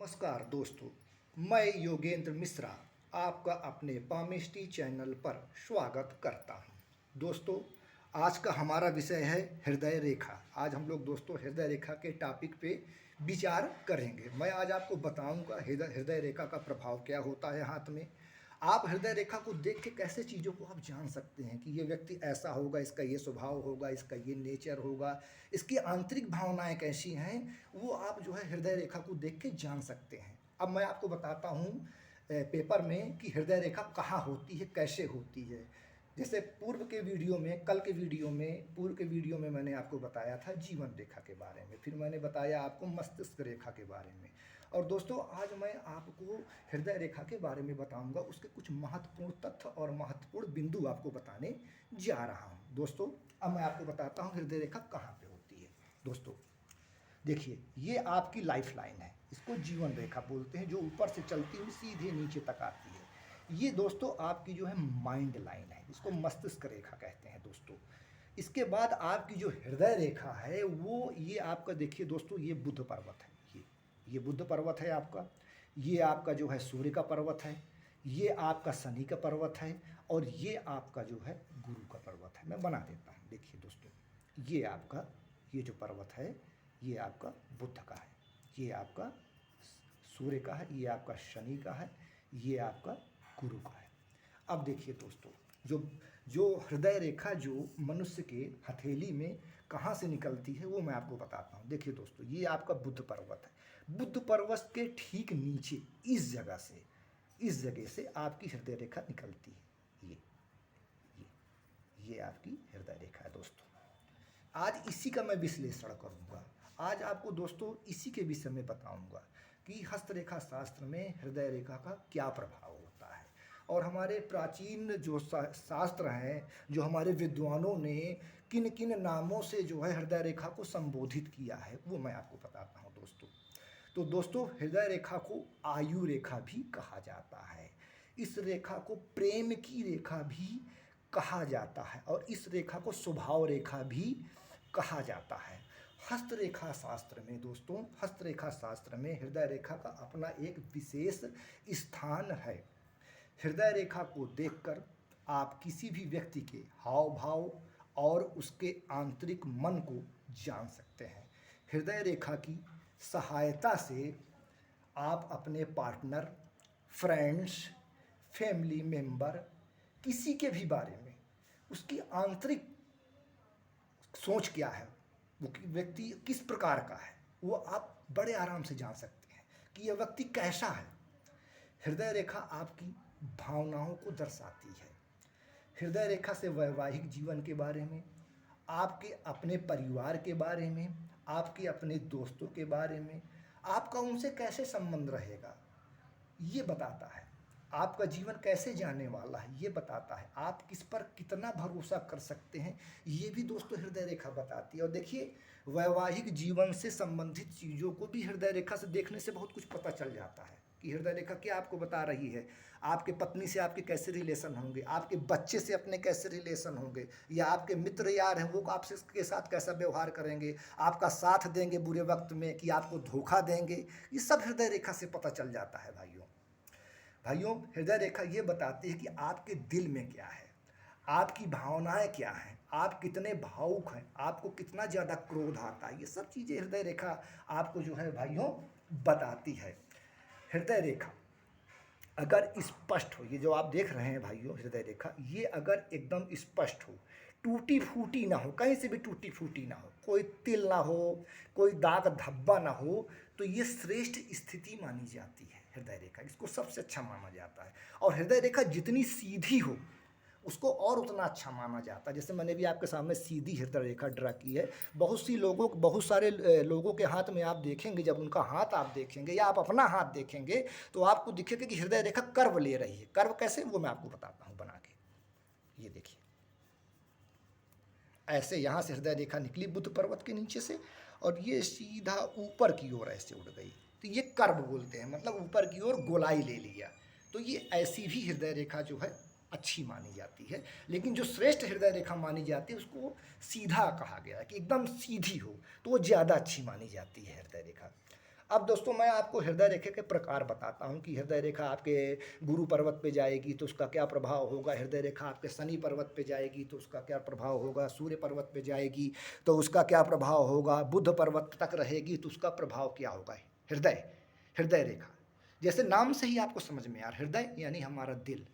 नमस्कार दोस्तों, मैं योगेंद्र मिश्रा आपका अपने पामिस्ट्री चैनल पर स्वागत करता हूं। दोस्तों, आज का हमारा विषय है हृदय रेखा। आज हम लोग दोस्तों हृदय रेखा के टॉपिक पे विचार करेंगे। मैं आज आपको बताऊंगा हृदय रेखा का प्रभाव क्या होता है हाथ में। आप हृदय रेखा को देख के कैसे चीज़ों को आप जान सकते हैं कि ये व्यक्ति ऐसा होगा, इसका ये स्वभाव होगा, इसका ये नेचर होगा, इसकी आंतरिक भावनाएं कैसी हैं, वो आप जो है हृदय रेखा को देख के जान सकते हैं। अब मैं आपको बताता हूँ पेपर में कि हृदय रेखा कहाँ होती है, कैसे होती है। जैसे पूर्व के वीडियो में मैंने आपको बताया था जीवन रेखा के बारे में, फिर मैंने बताया आपको मस्तिष्क रेखा के बारे में। और दोस्तों, आज मैं आपको हृदय रेखा के बारे में बताऊंगा, उसके कुछ महत्वपूर्ण तथ्य और महत्वपूर्ण बिंदु आपको बताने जा रहा हूं। दोस्तों, अब मैं आपको बताता हूं हृदय रेखा कहाँ पे होती है। दोस्तों देखिए, ये आपकी लाइफ लाइन है, इसको जीवन रेखा बोलते हैं, जो ऊपर से चलती हुई सीधे नीचे तक आती है। ये दोस्तों आपकी जो है माइंड लाइन है, इसको मस्तिष्क रेखा कहते हैं दोस्तों। इसके बाद आपकी जो हृदय रेखा है वो ये आपका देखिए दोस्तों, ये बुध पर्वत है। ये बुध पर्वत है आपका। ये आपका जो है सूर्य का पर्वत है। ये आपका शनि का पर्वत है। और ये आपका जो है गुरु का पर्वत है। मैं बना देता हूँ, देखिए दोस्तों, ये आपका ये जो पर्वत है ये आपका बुध का है, ये आपका सूर्य का है, ये आपका शनि का है, ये आपका गुरु का है। अब देखिए दोस्तों, जो जो हृदय रेखा जो मनुष्य के हथेली में कहाँ से निकलती है वो मैं आपको बताता हूँ। देखिए दोस्तों, ये आपका बुध पर्वत है। बुध पर्वत के ठीक नीचे इस जगह से आपकी हृदय रेखा निकलती है। ये आपकी हृदय रेखा है दोस्तों। आज इसी का मैं विश्लेषण करूंगा। आज आपको दोस्तों इसी के विषय में बताऊंगा कि हस्तरेखा शास्त्र में हृदय रेखा का क्या प्रभाव होता है, और हमारे प्राचीन जो शास्त्र हैं, जो हमारे विद्वानों ने किन किन नामों से जो है हृदय रेखा को संबोधित किया है, वो मैं आपको बताता हूँ दोस्तों। तो दोस्तों, हृदय रेखा को आयु रेखा भी कहा जाता है। इस रेखा को प्रेम की रेखा भी कहा जाता है, और इस रेखा को स्वभाव रेखा भी कहा जाता है। हस्तरेखा शास्त्र में दोस्तों, हस्तरेखा शास्त्र में हृदय रेखा का अपना एक विशेष स्थान है। हृदय रेखा को देखकर आप किसी भी व्यक्ति के हाव भाव और उसके आंतरिक मन को जान सकते हैं। हृदय रेखा की सहायता से आप अपने पार्टनर, फ्रेंड्स, फैमिली मेंबर, किसी के भी बारे में उसकी आंतरिक सोच क्या है, वो व्यक्ति किस प्रकार का है, वो आप बड़े आराम से जान सकते हैं कि यह व्यक्ति कैसा है। हृदय रेखा आपकी भावनाओं को दर्शाती है। हृदय रेखा से वैवाहिक जीवन के बारे में, आपके अपने परिवार के बारे में, आपके अपने दोस्तों के बारे में, आपका उनसे कैसे संबंध रहेगा ये बताता है। आपका जीवन कैसे जाने वाला है ये बताता है। आप किस पर कितना भरोसा कर सकते हैं ये भी दोस्तों हृदय रेखा बताती है। और देखिए, वैवाहिक जीवन से संबंधित चीज़ों को भी हृदय रेखा से देखने से बहुत कुछ पता चल जाता है कि हृदय रेखा क्या आपको बता रही है। आपके पत्नी से आपके कैसे रिलेशन होंगे, आपके बच्चे से अपने कैसे रिलेशन होंगे, या आपके मित्र यार हैं वो आपसे के साथ कैसा व्यवहार करेंगे, आपका साथ देंगे बुरे वक्त में कि आपको धोखा देंगे, ये सब हृदय रेखा से पता चल जाता है भाइयों। हृदय रेखा ये बताती है कि आपके दिल में क्या है, आपकी भावनाएं क्या हैं, आप कितने भावुक हैं, आपको कितना ज़्यादा क्रोध आता है। ये सब चीज़ें हृदय रेखा आपको जो है भाइयों बताती है। हृदय रेखा अगर स्पष्ट हो, ये जो आप देख रहे हैं भाइयों हृदय रेखा, ये अगर एकदम स्पष्ट हो, टूटी फूटी ना हो, कहीं से भी टूटी फूटी ना हो, कोई तिल ना हो, कोई दाग धब्बा ना हो, तो ये श्रेष्ठ स्थिति मानी जाती है हृदय रेखा। इसको सबसे अच्छा माना जाता है। और हृदय रेखा जितनी सीधी हो उसको और उतना अच्छा माना जाता है। जैसे मैंने भी आपके सामने सीधी हृदय रेखा ड्रा की है। बहुत सारे लोगों के हाथ में आप देखेंगे, जब उनका हाथ आप देखेंगे या आप अपना हाथ देखेंगे तो आपको दिखेगा कि हृदय रेखा कर्व ले रही है। कर्व कैसे, वो मैं आपको बताता हूँ बना के। ये देखिए, ऐसे यहाँ से हृदय रेखा निकली बुध पर्वत के नीचे से, और ये सीधा ऊपर की ओर ऐसे उड़ गई, तो ये कर्व बोलते हैं, मतलब ऊपर की ओर गोलाई ले लिया। तो ये ऐसी भी हृदय रेखा जो है अच्छी मानी जाती है। लेकिन जो श्रेष्ठ हृदय रेखा मानी जाती है उसको सीधा कहा गया है कि एकदम सीधी हो, तो वो ज़्यादा अच्छी मानी जाती है हृदय रेखा। अब दोस्तों मैं आपको हृदय रेखा के प्रकार बताता हूँ कि हृदय रेखा आपके गुरु पर्वत पे जाएगी तो उसका क्या प्रभाव होगा, हृदय रेखा आपके शनि पर्वत पे जाएगी तो उसका क्या प्रभाव होगा, सूर्य पर्वत पे जाएगी तो उसका क्या प्रभाव होगा, बुध पर्वत तक रहेगी तो उसका प्रभाव क्या होगा। हृदय हृदय रेखा जैसे नाम से ही आपको समझ में आ रहा, हृदय यानी हमारा दिल,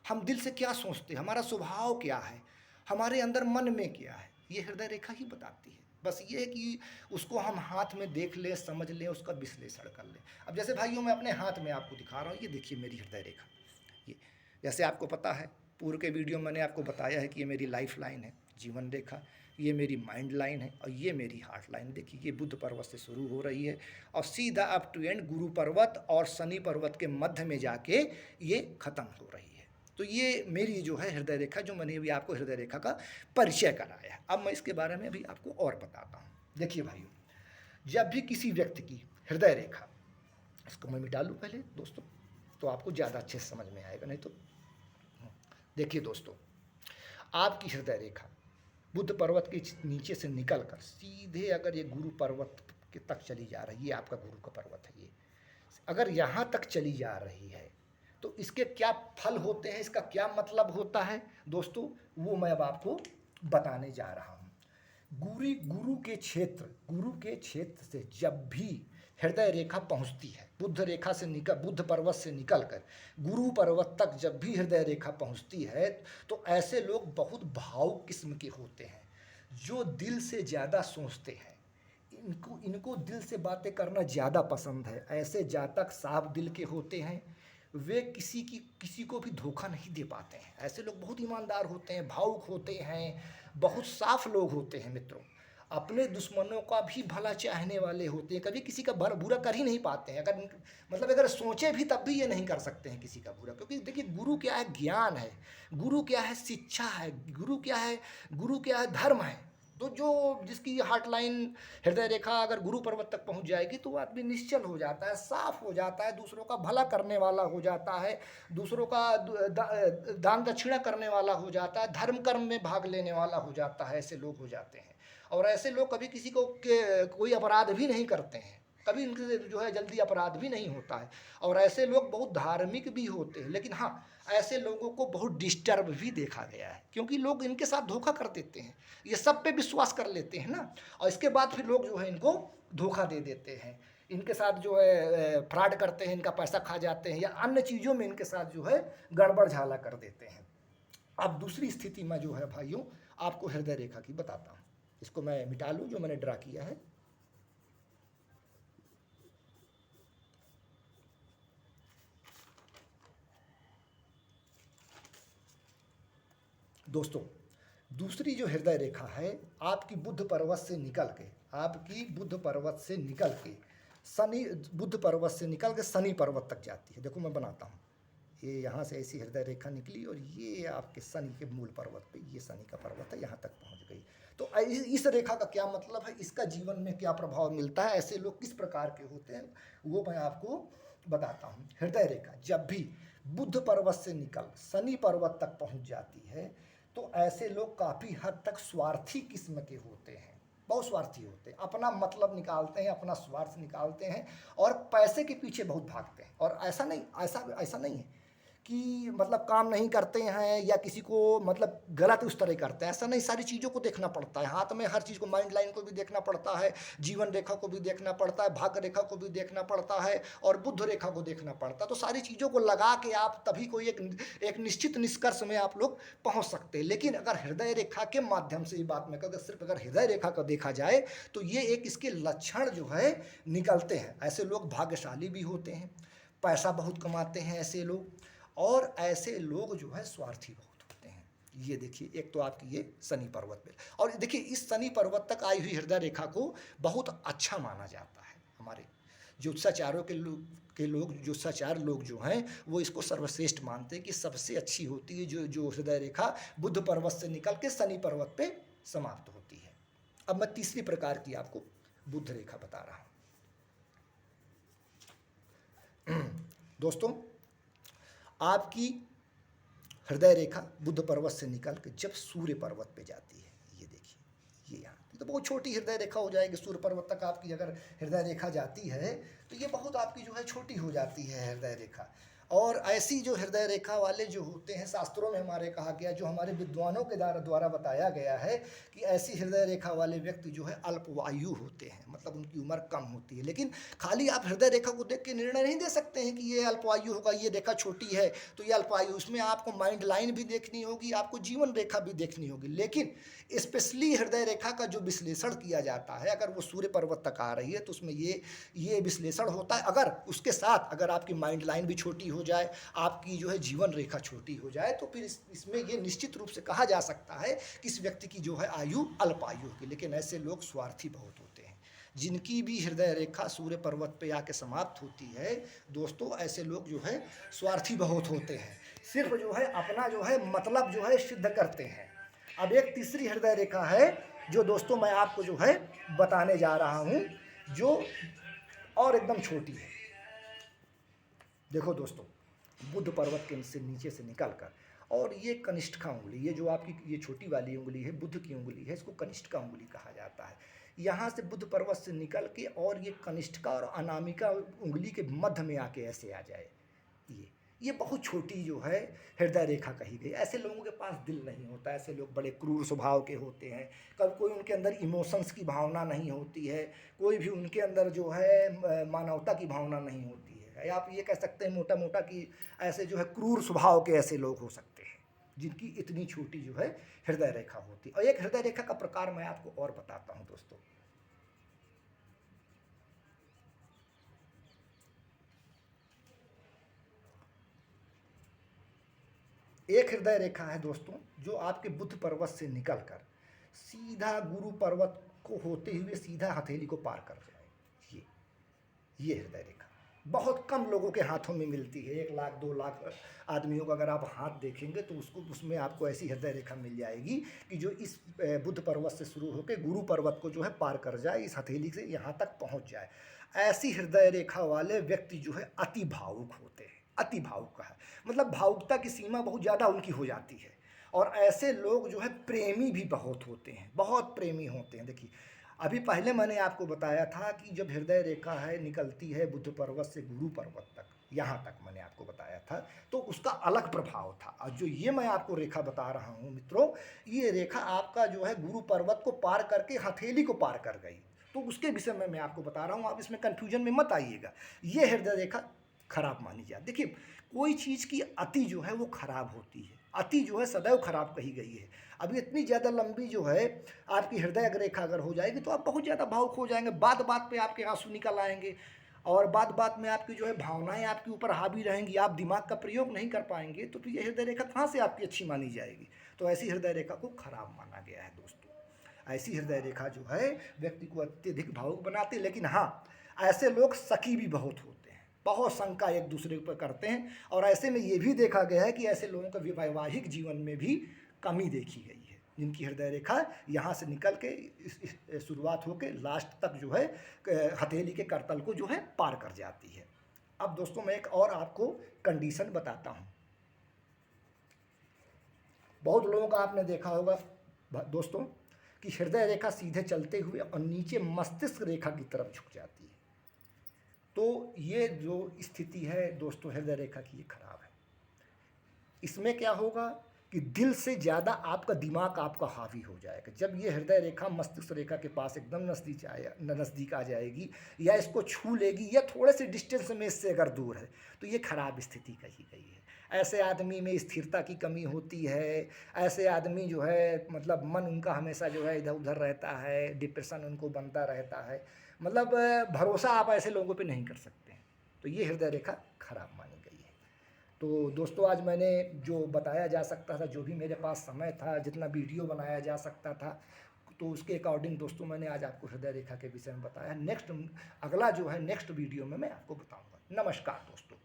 हम दिल से क्या सोचते हैं, हमारा स्वभाव क्या है, हमारे अंदर मन में क्या है, ये हृदय रेखा ही बताती है। बस ये है कि उसको हम हाथ में देख लें, समझ लें, उसका विश्लेषण कर लें। अब जैसे भाइयों मैं अपने हाथ में आपको दिखा रहा हूँ, ये देखिए मेरी हृदय रेखा। ये जैसे आपको पता है पूर्व के वीडियो मैंने आपको बताया है कि ये मेरी लाइफ लाइन है, जीवन रेखा, ये मेरी माइंड लाइन है और ये मेरी हार्ट लाइन। देखिए ये बुध पर्वत से शुरू हो रही है और सीधा अप टू एंड गुरु पर्वत और शनि पर्वत के मध्य में जाके ये खत्म हो रही है। तो ये मेरी जो है हृदय रेखा, जो मैंने अभी आपको हृदय रेखा का परिचय कराया है। अब मैं इसके बारे में अभी आपको और बताता हूँ। देखिए भाइयों, जब भी किसी व्यक्ति की हृदय रेखा, इसको मैं मिटा लूँ पहले दोस्तों तो आपको ज़्यादा अच्छे से समझ में आएगा, नहीं तो देखिए दोस्तों, आपकी हृदय रेखा बुद्ध पर्वत के नीचे से निकलकर सीधे अगर ये गुरु पर्वत के तक चली जा रही है, ये आपका गुरु का पर्वत है, ये अगर यहाँ तक चली जा रही है तो इसके क्या फल होते हैं, इसका क्या मतलब होता है दोस्तों, वो मैं अब आपको बताने जा रहा हूँ। गुरु के क्षेत्र से जब भी हृदय रेखा पहुँचती है, बुद्ध पर्वत से निकलकर गुरु पर्वत तक जब भी हृदय रेखा पहुँचती है तो ऐसे लोग बहुत भावुक किस्म के होते हैं, जो दिल से ज़्यादा सोचते हैं। इनको दिल से बातें करना ज़्यादा पसंद है। ऐसे जातक साफ दिल के होते हैं, वे किसी को भी धोखा नहीं दे पाते हैं। ऐसे लोग बहुत ईमानदार होते हैं, भावुक होते हैं, बहुत साफ लोग होते हैं मित्रों। अपने दुश्मनों का भी भला चाहने वाले होते हैं, कभी किसी का बुरा कर ही नहीं पाते हैं। अगर सोचे भी तब भी ये नहीं कर सकते हैं किसी का बुरा, क्योंकि देखिए गुरु क्या है, ज्ञान है, गुरु क्या है, शिक्षा है, गुरु क्या है, धर्म है। तो जिसकी हार्ट लाइन हृदय रेखा अगर गुरु पर्वत तक पहुंच जाएगी तो वो आदमी निश्चल हो जाता है, साफ हो जाता है, दूसरों का भला करने वाला हो जाता है, दूसरों का दान दक्षिणा करने वाला हो जाता है, धर्म कर्म में भाग लेने वाला हो जाता है। ऐसे लोग हो जाते हैं और ऐसे लोग कभी किसी को कोई अपराध भी नहीं करते हैं, कभी इनसे जो है जल्दी अपराध भी नहीं होता है। और ऐसे लोग बहुत धार्मिक भी होते हैं, लेकिन हाँ ऐसे लोगों को बहुत डिस्टर्ब भी देखा गया है, क्योंकि लोग इनके साथ धोखा कर देते हैं, ये सब पे विश्वास कर लेते हैं ना, और इसके बाद फिर लोग जो है इनको धोखा दे देते हैं, इनके साथ जो है फ्रॉड करते हैं, इनका पैसा खा जाते हैं या अन्य चीज़ों में इनके साथ जो है गड़बड़ झाला कर देते हैं। अब दूसरी स्थिति में जो है भाइयों आपको हृदय रेखा की बताता हूँ, इसको मैं मिटा लूँ जो मैंने ड्रा किया है। दोस्तों दूसरी जो हृदय रेखा है आपकी बुद्ध पर्वत से निकल के बुद्ध पर्वत से निकल के शनि पर्वत तक जाती है। देखो मैं बनाता हूँ, ये यहाँ से ऐसी हृदय रेखा निकली और ये आपके शनि के मूल पर्वत पे, ये शनि का पर्वत है, यहाँ तक पहुँच गई। तो इस रेखा का क्या मतलब है, इसका जीवन में क्या प्रभाव मिलता है, ऐसे लोग किस प्रकार के होते हैं, वो मैं आपको बताता हूँ। हृदय रेखा जब भी बुद्ध पर्वत से निकल शनि पर्वत तक पहुँच जाती है तो ऐसे लोग काफ़ी हद तक स्वार्थी किस्म के होते हैं, बहुत स्वार्थी होते हैं, अपना मतलब निकालते हैं, अपना स्वार्थ निकालते हैं और पैसे के पीछे बहुत भागते हैं। और ऐसा नहीं है कि मतलब काम नहीं करते हैं या किसी को मतलब गलत उस तरह करते हैं, ऐसा नहीं, सारी चीज़ों को देखना पड़ता है, हाथ में हर चीज़ को, माइंड लाइन को भी देखना पड़ता है, जीवन रेखा को भी देखना पड़ता है, भाग्य रेखा को भी देखना पड़ता है और बुद्ध रेखा को देखना पड़ता है। तो सारी चीज़ों को लगा के आप तभी कोई एक निश्चित निष्कर्ष में आप लोग पहुँच सकते हैं। लेकिन अगर हृदय रेखा के माध्यम से ये बात मैं कहूँ, सिर्फ अगर हृदय रेखा को देखा जाए तो ये एक इसके लक्षण जो है निकलते हैं। ऐसे लोग भाग्यशाली भी होते हैं, पैसा बहुत कमाते हैं ऐसे लोग, और ऐसे लोग जो है स्वार्थी बहुत होते हैं। ये देखिए एक तो आपकी ये शनि पर्वत पे, और देखिए इस शनि पर्वत तक आई हुई हृदय रेखा को बहुत अच्छा माना जाता है। हमारे जो सचारों के लोग जो सचार लोग जो हैं वो इसको सर्वश्रेष्ठ मानते हैं कि सबसे अच्छी होती है जो हृदय रेखा बुद्ध पर्वत से निकल के शनि पर्वत पे समाप्त होती है। अब मैं तीसरी प्रकार की आपको बुद्ध रेखा बता रहा हूँ। दोस्तों आपकी हृदय रेखा बुद्ध पर्वत से निकल के जब सूर्य पर्वत पे जाती है, ये देखिए, ये यहाँ तो बहुत छोटी हृदय रेखा हो जाएगी। सूर्य पर्वत तक आपकी अगर हृदय रेखा जाती है तो ये बहुत आपकी जो है छोटी हो जाती है हृदय रेखा। और ऐसी जो हृदय रेखा वाले जो होते हैं, शास्त्रों में हमारे कहा गया, जो हमारे विद्वानों के द्वारा बताया गया है कि ऐसी हृदय रेखा वाले व्यक्ति जो है अल्पवायु होते हैं, मतलब उनकी उम्र कम होती है। लेकिन खाली आप हृदय रेखा को देख के निर्णय नहीं दे सकते हैं कि ये अल्पवायु होगा, ये रेखा छोटी है तो ये अल्पवायु। उसमें आपको माइंड लाइन भी देखनी होगी, आपको जीवन रेखा भी देखनी होगी। लेकिन स्पेशली हृदय रेखा का जो विश्लेषण किया जाता है, अगर वो सूर्य पर्वत तक आ रही है तो उसमें ये विश्लेषण होता है। अगर उसके साथ अगर आपकी माइंड लाइन भी छोटी हो जाए, आपकी जो है जीवन रेखा छोटी हो जाए, तो फिर इसमें ये निश्चित रूप से कहा जा सकता है कि इस व्यक्ति की जो है आयु अल्पायु होगी। लेकिन ऐसे लोग स्वार्थी बहुत होते हैं। जिनकी भी हृदय रेखा सूर्य पर्वत पे आके समाप्त होती है दोस्तों, ऐसे लोग जो है स्वार्थी बहुत होते हैं, सिर्फ जो है अपना जो है मतलब जो है सिद्ध करते हैं। अब एक तीसरी हृदय रेखा है जो दोस्तों मैं आपको जो है बताने जा रहा हूं, जो और एकदम छोटी है। देखो दोस्तों, बुध पर्वत के से नीचे से निकलकर, और ये कनिष्ठा उंगली, ये जो आपकी ये छोटी वाली उंगली है, बुध की उंगली है, इसको कनिष्ठा उंगली कहा जाता है। यहाँ से बुध पर्वत से निकल के और ये कनिष्ठा और अनामिका उंगली के मध्य में आके ऐसे आ जाए, ये बहुत छोटी जो है हृदय रेखा कही गई। ऐसे लोगों के पास दिल नहीं होता, ऐसे लोग बड़े क्रूर स्वभाव के होते हैं। कभी कोई उनके अंदर इमोशंस की भावना नहीं होती है, कोई भी उनके अंदर जो है मानवता की भावना नहीं होती है। आप ये कह सकते हैं मोटा मोटा कि ऐसे जो है क्रूर स्वभाव के ऐसे लोग हो सकते हैं जिनकी इतनी छोटी जो है हृदय रेखा होती है। और एक हृदय रेखा का प्रकार मैं आपको और बताता हूँ दोस्तों। एक हृदय रेखा है दोस्तों जो आपके बुध पर्वत से निकलकर सीधा गुरु पर्वत को होते हुए सीधा हथेली को पार कर जाए। ये हृदय रेखा बहुत कम लोगों के हाथों में मिलती है। 1 लाख 2 लाख आदमियों का अगर आप हाथ देखेंगे तो उसमें आपको ऐसी हृदय रेखा मिल जाएगी कि जो इस बुध पर्वत से शुरू होकर गुरु पर्वत को जो है पार कर जाए, इस हथेली से यहाँ तक पहुँच जाए। ऐसी हृदय रेखा वाले व्यक्ति जो है अति भावुक होते हैं। अति भावुक है मतलब भावुकता की सीमा बहुत ज़्यादा उनकी हो जाती है। और ऐसे लोग जो है प्रेमी भी बहुत होते हैं, बहुत प्रेमी होते हैं। देखिए, अभी पहले मैंने आपको बताया था कि जब हृदय रेखा है निकलती है बुध पर्वत से गुरु पर्वत तक, यहाँ तक मैंने आपको बताया था, तो उसका अलग प्रभाव था। और जो ये मैं आपको रेखा बता रहा हूँ मित्रों, ये रेखा आपका जो है गुरु पर्वत को पार करके हथेली को पार कर गई, तो उसके विषय में मैं आपको बता रहा हूँ। आप इसमें कन्फ्यूजन में मत आइएगा। ये हृदय रेखा खराब मानी जाए। देखिए, कोई चीज़ की अति जो है वो खराब होती है, अति जो है सदैव खराब कही गई है। अभी इतनी ज़्यादा लंबी जो है आपकी हृदय रेखा अगर हो जाएगी तो आप बहुत ज़्यादा भावुक हो जाएंगे, बात बात पे आपके आंसू निकल आएंगे, और बात बात में आपकी जो है भावनाएं आपके ऊपर हावी रहेंगी, आप दिमाग का प्रयोग नहीं कर पाएंगे, तो फिर ये हृदय रेखा कहाँ से आपकी अच्छी मानी जाएगी। तो ऐसी हृदय रेखा को खराब माना गया है दोस्तों। ऐसी हृदय रेखा जो है व्यक्ति को अत्यधिक भावुक बनाती। लेकिन हाँ, ऐसे लोग सखी भी बहुत होते हैं, बहुत शंका एक दूसरे पर करते हैं। और ऐसे में ये भी देखा गया है कि ऐसे लोगों का वैवाहिक जीवन में भी कमी देखी गई है, जिनकी हृदय रेखा यहाँ से निकल के शुरुआत होकर लास्ट तक जो है हथेली के करतल को जो है पार कर जाती है। अब दोस्तों मैं एक और आपको कंडीशन बताता हूँ। बहुत लोगों का आपने देखा होगा दोस्तों कि हृदय रेखा सीधे चलते हुए और नीचे मस्तिष्क रेखा की तरफ झुक जाती है। तो ये जो स्थिति है दोस्तों हृदय रेखा की, ये खराब है। इसमें क्या होगा कि दिल से ज़्यादा आपका दिमाग आपका हावी हो जाएगा। जब ये हृदय रेखा मस्तिष्क रेखा के पास एकदम नज़दीक आ जाएगी, या इसको छू लेगी, या थोड़े से डिस्टेंस में इससे अगर दूर है, तो ये खराब स्थिति कही गई है। ऐसे आदमी में स्थिरता की कमी होती है। ऐसे आदमी जो है मतलब मन उनका हमेशा जो है इधर उधर रहता है, डिप्रेशन उनको बनता रहता है, मतलब भरोसा आप ऐसे लोगों पे नहीं कर सकते हैं। तो ये हृदय रेखा खराब मानी गई है। तो दोस्तों आज मैंने जो बताया जा सकता था, जो भी मेरे पास समय था, जितना वीडियो बनाया जा सकता था, तो उसके अकॉर्डिंग दोस्तों मैंने आज आपको हृदय रेखा के विषय में बताया। अगला जो है नेक्स्ट वीडियो में मैं आपको बताऊंगा। नमस्कार दोस्तों।